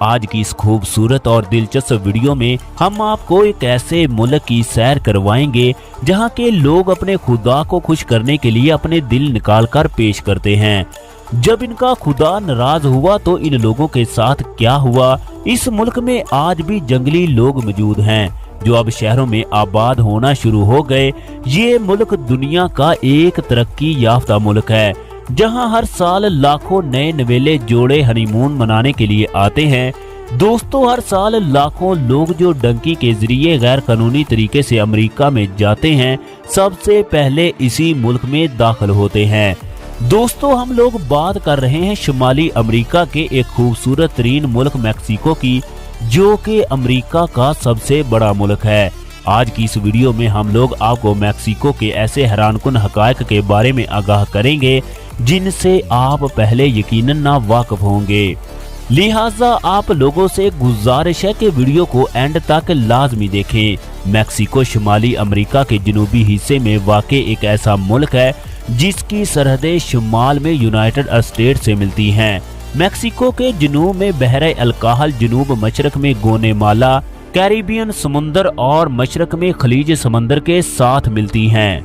आज की इस खूबसूरत और दिलचस्प वीडियो में हम आपको एक ऐसे मुल्क की सैर करवाएंगे जहां के लोग अपने खुदा को खुश करने के लिए अपने दिल निकाल कर पेश करते हैं। जब इनका खुदा नाराज हुआ तो इन लोगों के साथ क्या हुआ। इस मुल्क में आज भी जंगली लोग मौजूद हैं जो अब शहरों में आबाद होना शुरू हो गए। ये मुल्क दुनिया का एक तरक्की याफ्ता मुल्क है जहां हर साल लाखों नए नवेले जोड़े हनीमून मनाने के लिए आते हैं। दोस्तों, हर साल लाखों लोग जो डंकी के जरिए गैर कानूनी तरीके से अमेरिका में जाते हैं सबसे पहले इसी मुल्क में दाखिल होते हैं। दोस्तों, हम लोग बात कर रहे हैं शुमाली अमेरिका के एक खूबसूरत तरीन मुल्क मैक्सिको की, जो कि अमेरिका का सबसे बड़ा मुल्क है। आज की इस वीडियो में हम लोग आपको मैक्सिको के ऐसे हैरानकुन हकायक के बारे में आगाह करेंगे जिनसे आप पहले यकीनन ना वाकिफ होंगे। लिहाजा आप लोगों से गुजारिश है कि वीडियो को एंड तक लाजमी देखें। मैक्सिको शुमाली अमेरिका के जनूबी हिस्से में वाक़ एक ऐसा मुल्क है जिसकी सरहदें शुमाल में यूनाइटेड स्टेट से मिलती हैं। मैक्सिको के जनूब में बहरे अल्काहल, जनूब मशरक में ग्वाटेमाला कैरिबियन समुंदर और मशरक में खलीज समंदर के साथ मिलती हैं।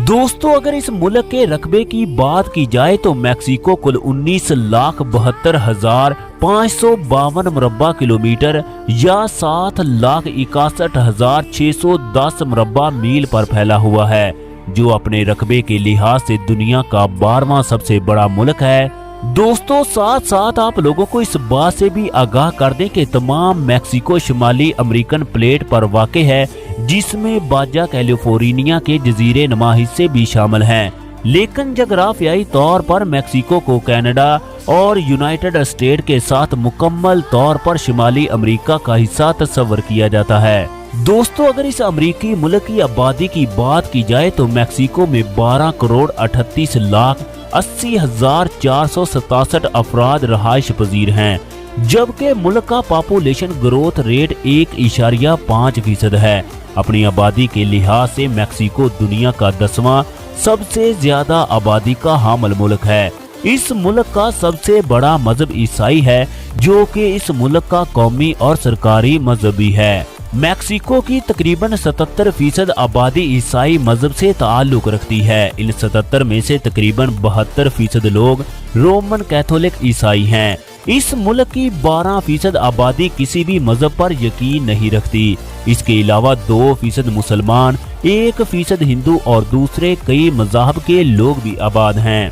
दोस्तों, अगर इस मुल्क के रकबे की बात की जाए तो मैक्सिको कुल 19,72,552 मुरब्बा किलोमीटर या 7,61,610 मुरब्बा मील पर फैला हुआ है, जो अपने रकबे के लिहाज से दुनिया का 12वां सबसे बड़ा मुल्क है। दोस्तों, साथ साथ आप लोगों को इस बात से भी आगाह कर दें कि तमाम मैक्सिको शुमाली अमेरिकन प्लेट पर वाक़े है, जिसमें बाजा कैलिफोर्निया के जजीरे नुमा हिस्से भी शामिल हैं। लेकिन जगराफियाई तौर पर मैक्सिको को कनाडा और यूनाइटेड स्टेट के साथ मुकम्मल तौर पर शुमाली अमेरिका का हिस्सा तस्वर किया जाता है। दोस्तों, अगर इस अमेरिकी मुल्क की आबादी की बात की जाए तो मैक्सिको में 12,38,80,467 अफराद रहायश पजीर हैं, जबकि मुल्क का पॉपुलेशन ग्रोथ रेट 1.5% है। अपनी आबादी के लिहाज से मैक्सिको दुनिया का 10वां सबसे ज्यादा आबादी का हामिल मुल्क है। इस मुल्क का सबसे बड़ा मजहब ईसाई है, जो कि इस मुल्क का कौमी और सरकारी मजहब भी है। मैक्सिको की तकरीबन 77% आबादी ईसाई मजहब से ताल्लुक रखती है। इन 77 में से तकरीबन 72% लोग रोमन कैथोलिक ईसाई हैं। इस मुल्क की 12% आबादी किसी भी मजहब पर यकीन नहीं रखती। इसके अलावा 2% मुसलमान, 1% हिंदू और दूसरे कई मज़ाहब के लोग भी आबाद हैं।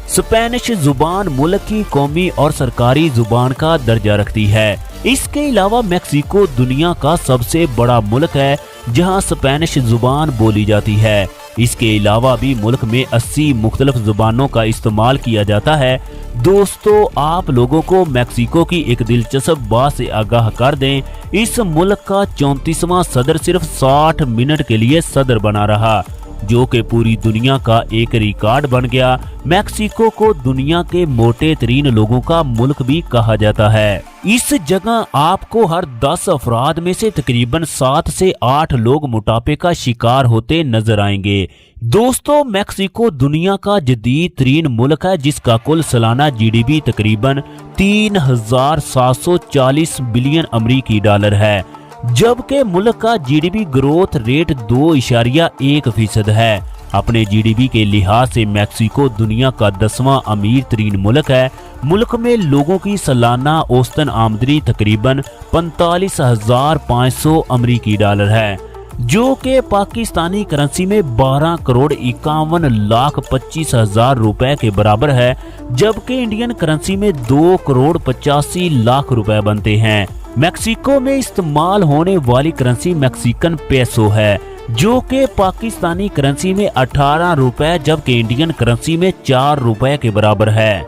स्पेनिश जुबान मुल्क की कौमी और सरकारी जुबान का दर्जा रखती है। इसके अलावा मैक्सिको दुनिया का सबसे बड़ा मुल्क है जहां स्पेनिश जुबान बोली जाती है। इसके अलावा भी मुल्क में 80 मुख्तलिफ जुबानों का इस्तेमाल किया जाता है। दोस्तों, आप लोगों को मैक्सिको की एक दिलचस्प बात से आगाह कर दें, इस मुल्क का 34वां सदर सिर्फ 60 मिनट के लिए सदर बना रहा, जो कि पूरी दुनिया का एक रिकॉर्ड बन गया। मैक्सिको को दुनिया के मोटे तरीन लोगों का मुल्क भी कहा जाता है। इस जगह आपको हर 10 अफराद में से तकरीबन 7 से 8 लोग मोटापे का शिकार होते नजर आएंगे। दोस्तों, मैक्सिको दुनिया का जदीद तरीन मुल्क है जिसका कुल सालाना GDP तकरीबन 3,740 बिलियन अमरीकी डॉलर है, जबकि मुल्क का GDP ग्रोथ रेट 2.1% है। अपने GDP के लिहाज से मैक्सिको दुनिया का 10वां अमीर तरीन मुल्क है। मुल्क में लोगों की सालाना औसतन आमदनी तकरीबन 45,500 अमरीकी डॉलर है, जो कि पाकिस्तानी करेंसी में 12,51,25,000 रुपए के बराबर है, जबकि इंडियन करेंसी में 2,85,00,000 रुपए बनते हैं। मैक्सिको में इस्तेमाल होने वाली करेंसी मैक्सिकन पेसो है, जो कि पाकिस्तानी करेंसी में 18 रुपए जबकि इंडियन करेंसी में 4 रुपए के बराबर है।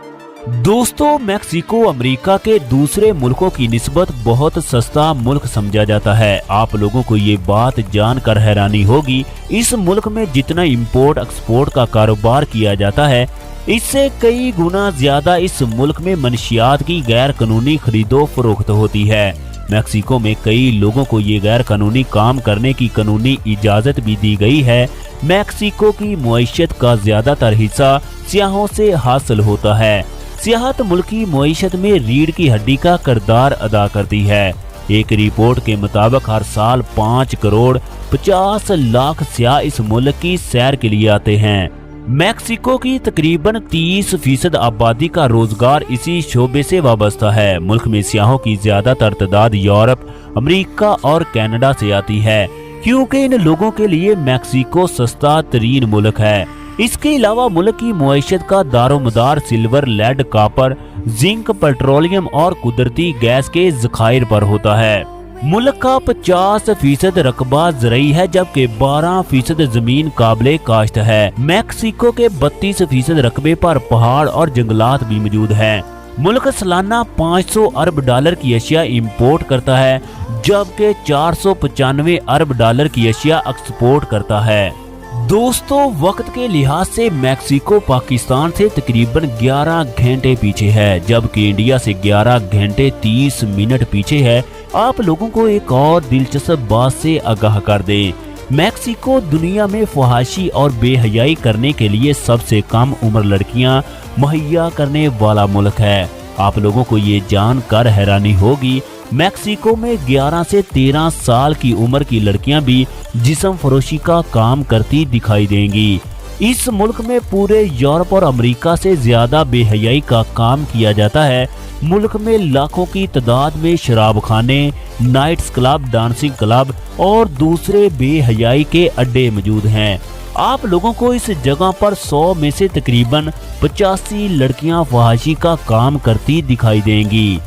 दोस्तों, मैक्सिको अमेरिका के दूसरे मुल्कों की निस्बत बहुत सस्ता मुल्क समझा जाता है। आप लोगों को ये बात जानकर हैरानी होगी, इस मुल्क में जितना इंपोर्ट एक्सपोर्ट का कारोबार किया जाता है, इससे कई गुना ज्यादा इस मुल्क में मनशियात की गैर कानूनी खरीदो फरोख्त होती है। मैक्सिको में कई लोगों को ये गैर कानूनी काम करने की कानूनी इजाजत भी दी गई है। मैक्सिको की मुआइशत का ज्यादातर हिस्सा सियाहों से हासिल होता है। सियाहत मुल्क की मुआइशत में रीढ़ की हड्डी का किरदार अदा करती है। एक रिपोर्ट के मुताबिक हर साल 5 करोड़ 50 लाख सियाह इस मुल्क की सैर के लिए आते हैं। मैक्सिको की तकरीबन 30% आबादी का रोजगार इसी शोबे से वाबस्ता है। मुल्क में सियाहों की ज्यादातर तादाद यूरोप, अमेरिका और कनाडा से आती है, क्योंकि इन लोगों के लिए मैक्सिको सस्ता तरीन मुल्क है। इसके अलावा मुल्क की मुआइशत का दारोमदार silver, lead, copper, zinc, petroleum और कुदरती गैस के ज़खायर पर होता है। मुल्क का 50% रकबा ज़रई है, जबकि 12% जमीन काबिले काश्त है। मैक्सिको के 32% रकबे पर पहाड़ और जंगलात भी मौजूद हैं। मुल्क सालाना 500 अरब डॉलर की अशिया इंपोर्ट करता है, जबकि 495 अरब डॉलर की अशिया एक्सपोर्ट करता है। दोस्तों, वक्त के लिहाज से मैक्सिको पाकिस्तान से तकरीबन 11 घंटे पीछे है, जबकि इंडिया से 11 घंटे 30 मिनट पीछे है। आप लोगों को एक और दिलचस्प बात से आगाह कर दे, मैक्सिको दुनिया में फहाशी और बेहयाई करने के लिए सबसे कम उम्र लड़कियां मुहैया करने वाला मुल्क है। आप लोगों को ये जानकर हैरानी होगी, मैक्सिको में 11 से 13 साल की उम्र की लड़कियां भी जिस्म फरोशी का काम करती दिखाई देंगी। इस मुल्क में पूरे यूरोप और अमेरिका से ज्यादा बेहयाई का काम किया जाता है। मुल्क में लाखों की तादाद में शराब खाने, नाइट्स क्लब, डांसिंग क्लब और दूसरे बेहयाई के अड्डे मौजूद हैं। आप लोगों को इस जगह पर 100 में से तकरीबन 85 लड़कियां फहाशी का काम करती दिखाई देंगी।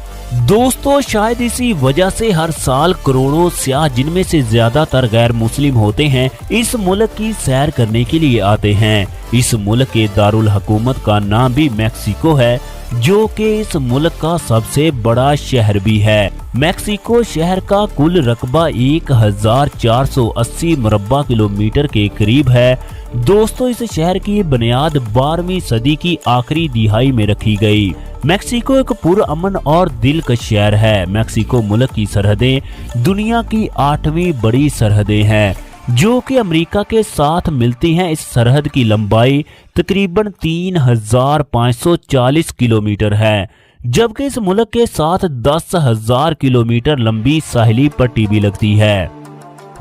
दोस्तों, शायद इसी वजह से हर साल करोड़ों सियाह, जिनमें से ज्यादातर गैर मुस्लिम होते हैं, इस मुल्क की सैर करने के लिए आते हैं। इस मुल्क के दारुल हुकूमत का नाम भी मैक्सिको है, जो कि इस मुल्क का सबसे बड़ा शहर भी है। मैक्सिको शहर का कुल रकबा 1480 मुरब्बा किलोमीटर के करीब है। दोस्तों, इस शहर की बुनियाद 12वीं सदी की आखिरी दिहाई में रखी गई। मैक्सिको एक पुरअमन और दिलकश शहर है। मैक्सिको मुल्क की सरहदें दुनिया की 8वीं बड़ी सरहदें हैं, जो कि अमेरिका के साथ मिलती हैं। इस सरहद की लंबाई तकरीबन 3540 किलोमीटर है, जबकि इस मुल्क के साथ 10,000 किलोमीटर लंबी साहिली पट्टी भी लगती है।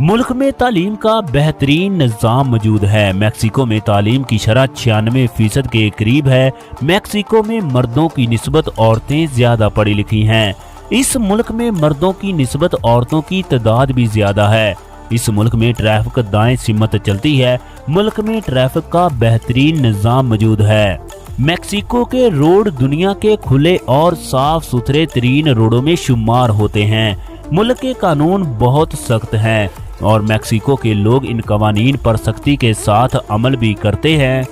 मुल्क में तालीम का बेहतरीन निज़ाम मौजूद है। मैक्सिको में तालीम की शरह 96% के करीब है। मैक्सिको में मर्दों की निस्बत औरतें ज्यादा पढ़ी लिखी हैं। इस मुल्क में मर्दों की निस्बत औरतों की तादाद भी ज्यादा है। इस मुल्क में ट्रैफिक दाएं सिमत चलती है। मुल्क में ट्रैफिक का बेहतरीन निज़ाम मौजूद है। मैक्सिको के रोड दुनिया के खुले और साफ सुथरे तरीन रोडों में शुमार होते हैं। मुल्क के कानून बहुत सख्त हैं और मैक्सिको के लोग इन कवानीन पर सख्ती के साथ अमल भी करते हैं।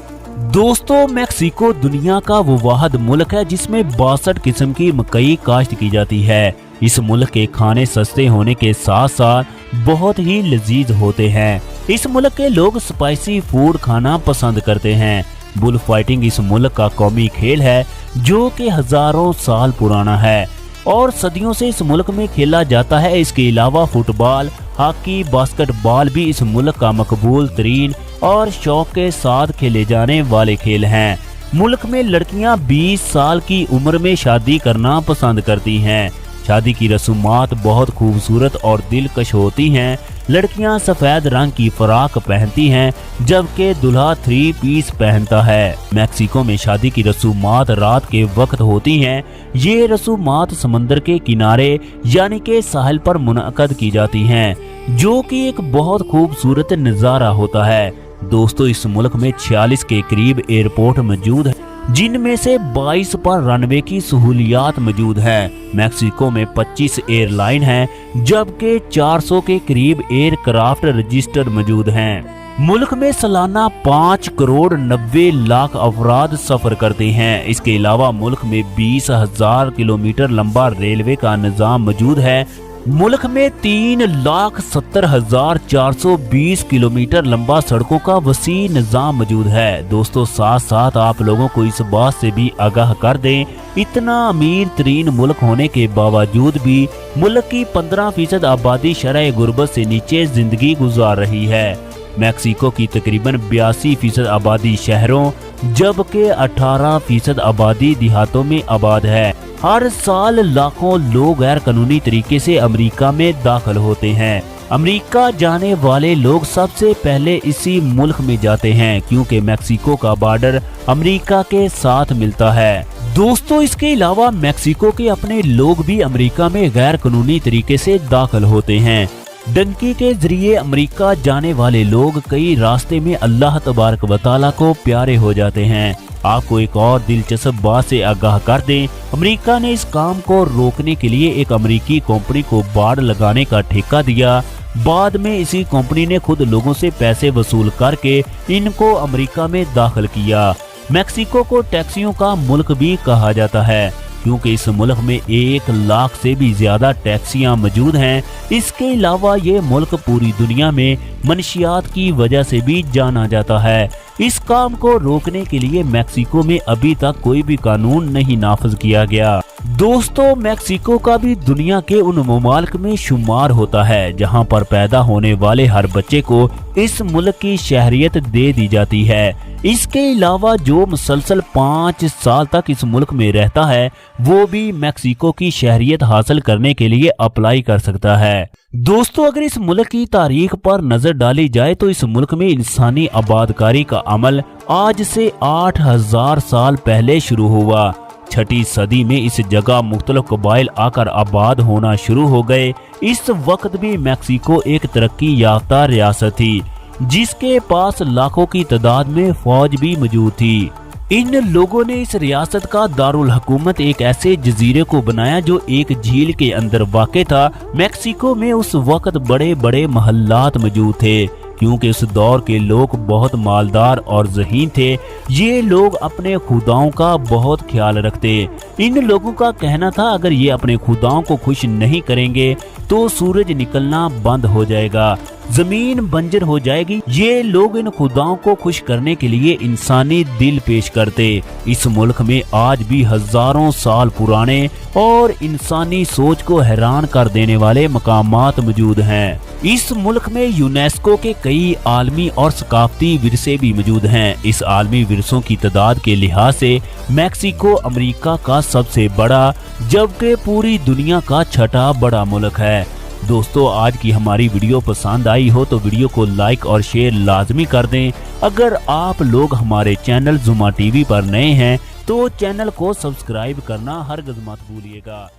दोस्तों, मैक्सिको दुनिया का वो वाहिद मुल्क है जिसमें 62 किस्म की मकई काश्त की जाती है। इस मुल्क के खाने सस्ते होने के साथ साथ बहुत ही लजीज होते हैं। इस मुल्क के लोग स्पाइसी फूड खाना पसंद करते हैं। बुल फाइटिंग इस मुल्क का कौमी खेल है, जो कि हजारों साल पुराना है और सदियों से इस मुल्क में खेला जाता है। इसके अलावा फुटबॉल, हॉकी, बास्केटबॉल भी इस मुल्क का मकबूल तरीन और शौक के साथ खेले जाने वाले खेल हैं। मुल्क में लड़कियां 20 साल की उम्र में शादी करना पसंद करती हैं। शादी की रसूमात बहुत खूबसूरत और दिलकश होती हैं। लड़कियां सफेद रंग की फराक पहनती हैं, जबकि दूल्हा 3 पीस पहनता है। मैक्सिको में शादी की रसूमात रात के वक्त होती हैं। ये रसूमात समंदर के किनारे यानी के साहिल पर मुनअकद की जाती हैं, जो कि एक बहुत खूबसूरत नज़ारा होता है। दोस्तों, इस मुल्क में 46 के करीब एयरपोर्ट मौजूद है, जिनमें से 22 पर रनवे की सहूलियात मौजूद है। मैक्सिको में 25 एयरलाइन हैं, जबकि 400 के करीब एयरक्राफ्ट रजिस्टर्ड मौजूद हैं। मुल्क में सालाना 5 करोड़ 90 लाख अफराद सफर करते हैं। इसके अलावा मुल्क में 20,000 किलोमीटर लंबा रेलवे का निज़ाम मौजूद है। मुल्क में 3,70,420 किलोमीटर लंबा सड़कों का वसी निजाम मौजूद है। दोस्तों साथ साथ आप लोगों को इस बात से भी आगाह कर दें, इतना अमीर तरीन मुल्क होने के बावजूद भी मुल्क की 15% आबादी शरह गुर्बत से नीचे जिंदगी गुजार रही है। मैक्सिको की तकरीबन 82% आबादी शहरों जबकि 18% आबादी देहातों में आबाद है। हर साल लाखों लोग गैर कानूनी तरीके से अमेरिका में दाखिल होते हैं। अमेरिका जाने वाले लोग सबसे पहले इसी मुल्क में जाते हैं क्योंकि मैक्सिको का बॉर्डर अमेरिका के साथ मिलता है। दोस्तों इसके अलावा मैक्सिको के अपने लोग भी अमेरिका में गैर कानूनी तरीके से दाखिल होते हैं। डंकी के जरिए अमेरिका जाने वाले लोग कई रास्ते में अल्लाह तबारक व तआला को प्यारे हो जाते हैं। आपको एक और दिलचस्प बात से आगाह कर दें, अमेरिका ने इस काम को रोकने के लिए एक अमेरिकी कंपनी को बाड़ लगाने का ठेका दिया। बाद में इसी कंपनी ने खुद लोगों से पैसे वसूल करके इनको अमेरिका में दाखिल किया। मैक्सिको को टैक्सियों का मुल्क भी कहा जाता है क्योंकि इस मुल्क में 1 लाख से भी ज्यादा टैक्सियां मौजूद हैं। इसके अलावा ये मुल्क पूरी दुनिया में मनशियात की वजह से भी जाना जाता है। इस काम को रोकने के लिए मैक्सिको में अभी तक कोई भी कानून नहीं नाफिज किया गया। दोस्तों मैक्सिको का भी दुनिया के उन ममालिक में शुमार होता है जहां पर पैदा होने वाले हर बच्चे को इस मुल्क की शहरियत दे दी जाती है। इसके अलावा जो मुसलसल 5 साल तक इस मुल्क में रहता है वो भी मैक्सिको की शहरियत हासिल करने के लिए अप्लाई कर सकता है। दोस्तों अगर इस मुल्क की तारीख पर नजर डाली जाए तो इस मुल्क में इंसानी आबादकारी का अमल आज से 8,000 साल पहले शुरू हुआ। 6ठी सदी में इस जगह मुख्तलिफ कबाइल आकर आबाद होना शुरू हो गए। इस वक्त भी मैक्सिको एक तरक्की याफ्ता रियासत थी जिसके पास लाखों की तादाद में फौज भी मौजूद थी। इन लोगों ने इस रियासत का दारुल हुकूमत एक ऐसे जजीरे को बनाया जो एक झील के अंदर वाक़ था। मैक्सिको में उस वक्त बड़े बड़े महल्लात मौजूद थे क्योंकि उस दौर के लोग बहुत मालदार और ज़हीन थे। ये लोग अपने खुदाओं का बहुत ख्याल रखते। इन लोगों का कहना था अगर ये अपने खुदाओं को खुश नहीं करेंगे तो सूरज निकलना बंद हो जाएगा, जमीन बंजर हो जाएगी। ये लोग इन खुदाओं को खुश करने के लिए इंसानी दिल पेश करते। इस मुल्क में आज भी हजारों साल पुराने और इंसानी सोच को हैरान कर देने वाले मकामात मौजूद हैं। इस मुल्क में यूनेस्को के कई आलमी और सकाफती विरसे भी मौजूद हैं। इस आलमी विरसों की तादाद के लिहाज से मैक्सिको अमेरिका का सबसे बड़ा जबकि पूरी दुनिया का 6ठा बड़ा मुल्क है। दोस्तों आज की हमारी वीडियो पसंद आई हो तो वीडियो को लाइक और शेयर लाजमी कर दें। अगर आप लोग हमारे चैनल जुमा टीवी पर नए हैं तो चैनल को सब्सक्राइब करना हरगिज़ मत भूलिएगा।